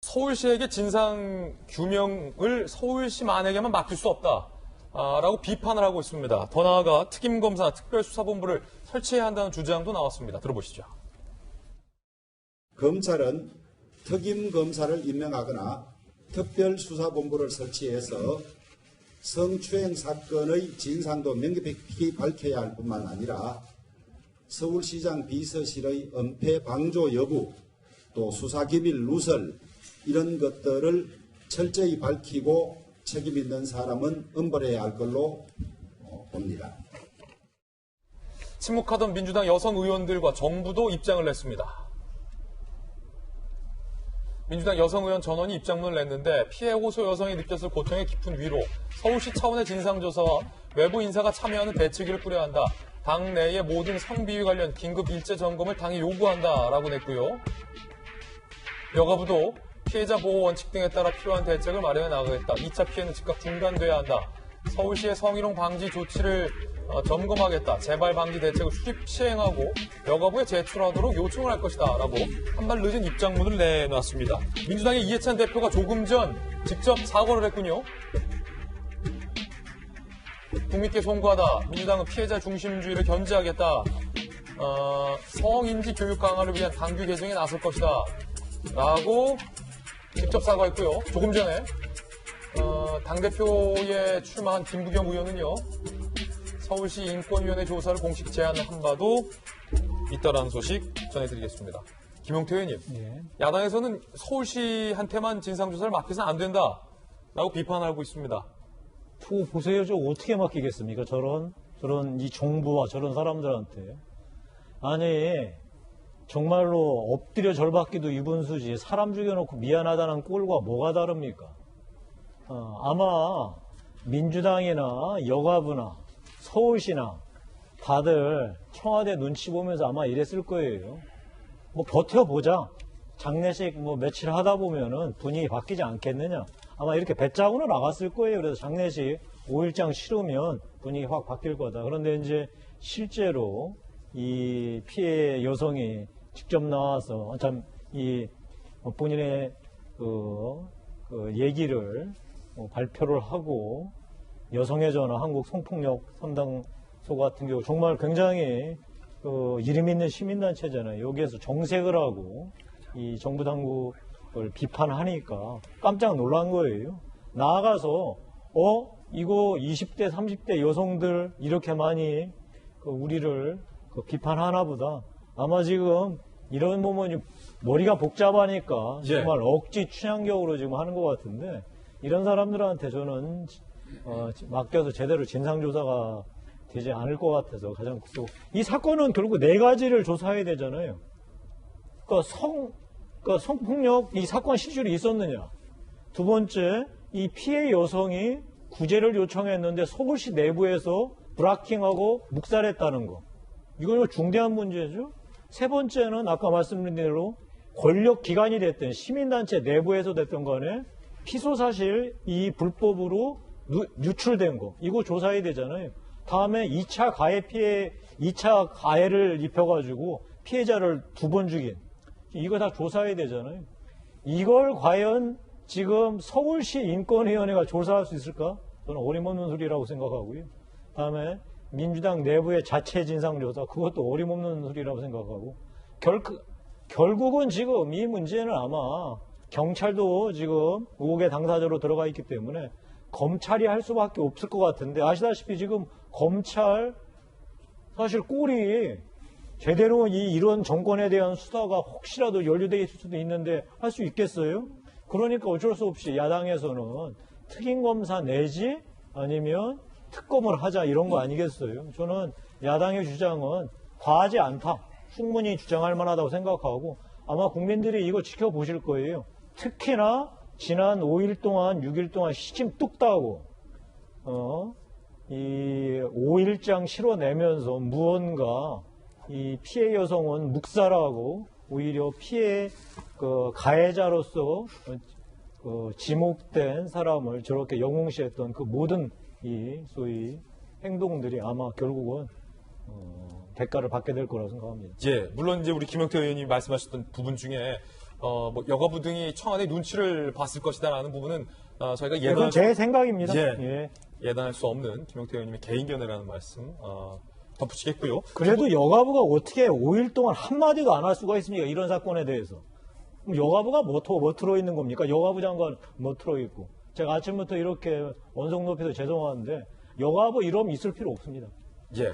서울시에게 진상 규명을 서울시만에게만 맡길 수 없다라고 비판을 하고 있습니다. 더 나아가 특임검사, 특별수사본부를 설치해야 한다는 주장도 나왔습니다. 들어보시죠. 검찰은 특임검사를 임명하거나 특별수사본부를 설치해서 성추행 사건의 진상도 명백히 밝혀야 할 뿐만 아니라 서울시장 비서실의 은폐 방조 여부, 또 수사기밀 누설 이런 것들을 철저히 밝히고 책임 있는 사람은 엄벌해야 할 걸로 봅니다. 침묵하던 민주당 여성 의원들과 정부도 입장을 냈습니다. 민주당 여성 의원 전원이 입장문을 냈는데 피해 호소 여성이 느꼈을 고통의 깊은 위로, 서울시 차원의 진상조사와 외부 인사가 참여하는 대책위를 꾸려야 한다. 당 내의 모든 성비위 관련 긴급 일제 점검을 당이 요구한다라고 냈고요. 여가부도 피해자 보호 원칙 등에 따라 필요한 대책을 마련해 나가겠다. 2차 피해는 즉각 중단돼야 한다. 서울시의 성희롱 방지 조치를 점검하겠다. 재발 방지 대책을 수립 시행하고 여가부에 제출하도록 요청을 할 것이다. 라고 한 발 늦은 입장문을 내놨습니다. 민주당의 이해찬 대표가 조금 전 직접 사과를 했군요. 국민께 송구하다. 민주당은 피해자 중심주의를 견제하겠다. 성인지 교육 강화를 위한 당규 개정에 나설 것이다. 라고 직접 사과했고요. 조금 전에 당대표에 출마한 김부겸 의원은요. 서울시 인권위원회 조사를 공식 제안한 바도 있다라는 소식 전해드리겠습니다. 김용태 의원님, 네. 야당에서는 서울시한테만 진상조사를 맡겨서는 안 된다라고 비판하고 있습니다. 보세요. 저 어떻게 맡기겠습니까? 저런 이 정부와 저런 사람들한테. 아니 정말로 엎드려 절받기도 유분수지 사람 죽여놓고 미안하다는 꼴과 뭐가 다릅니까? 아마 민주당이나 여가부나 서울시나 다들 청와대 눈치 보면서 아마 이랬을 거예요. 뭐 버텨보자. 장례식 뭐 며칠 하다 보면은 분위기 바뀌지 않겠느냐. 아마 이렇게 배짜고는 나갔을 거예요. 그래서 장례식 5일장 치르면 분위기 확 바뀔 거다. 그런데 이제 실제로 이 피해 여성이 직접 나와서 참 이 본인의 그 얘기를 발표를 하고 여성의 전화 한국 성폭력 상담소 같은 경우 정말 굉장히 이름 있는 시민단체잖아요. 여기에서 정색을 하고 이 정부 당국을 비판하니까 깜짝 놀란 거예요. 나아가서 이거 20대 30대 여성들 이렇게 많이 우리를 비판하나 보다. 아마 지금 이런 보면 머리가 복잡하니까 정말 억지 춘향격으로 지금 하는 것 같은데 이런 사람들한테 저는 맡겨서 제대로 진상조사가 되지 않을 것 같아서 가장 이 사건은 결국 네 가지를 조사해야 되잖아요. 성폭력 이 사건 실질이 있었느냐. 두 번째, 이 피해 여성이 구제를 요청했는데 서울시 내부에서 브라킹하고 묵살했다는 거. 이건 중대한 문제죠. 세 번째는 아까 말씀드린 대로 권력기관이 됐든 시민단체 내부에서 됐든 간에 피소사실 이 불법으로 유출된 거. 이거 조사해야 되잖아요. 다음에 2차 가해를 입혀가지고 피해자를 2번 죽인. 이거 다 조사해야 되잖아요. 이걸 과연 지금 서울시 인권위원회가 조사할 수 있을까? 저는 어림없는 소리라고 생각하고요. 다음에 민주당 내부의 자체 진상조사, 그것도 어림없는 소리라고 생각하고. 결국은 지금 이 문제는 아마 경찰도 지금 의혹의 당사자로 들어가 있기 때문에 검찰이 할 수밖에 없을 것 같은데, 아시다시피 지금 검찰 사실 꼴이 제대로 이런 정권에 대한 수사가 혹시라도 연루되어 있을 수도 있는데 할 수 있겠어요? 그러니까 어쩔 수 없이 야당에서는 특임검사 내지 아니면 특검을 하자 이런 거 아니겠어요? 저는 야당의 주장은 과하지 않다. 충분히 주장할 만하다고 생각하고 아마 국민들이 이거 지켜보실 거예요. 특히나 지난 5일 동안 6일 동안 시침 뚝 따고 이 5일장 실어내면서 무언가 이 피해 여성은 묵살하고 오히려 피해 가해자로서 지목된 사람을 저렇게 영웅시했던 그 모든 이 소위 행동들이 아마 결국은 대가를 받게 될 거라고 생각합니다. 물론 이제 우리 김용태 의원님이 말씀하셨던 부분 중에 뭐 여가부 등이 청와대 눈치를 봤을 것이다라는 부분은 저희가 이건 제 생각입니다. 예단할 수 없는 김용태 의원님의 개인 견해라는 말씀 덧붙이겠고요. 그래도 여가부가 어떻게 5일 동안 한마디도 안 할 수가 있습니까? 이런 사건에 대해서. 그럼 여가부가 뭐 들어있는 겁니까? 여가부 장관 뭐 들어있고. 제가 아침부터 이렇게 원성 높여서 죄송한데 여가부 이러면 있을 필요 없습니다.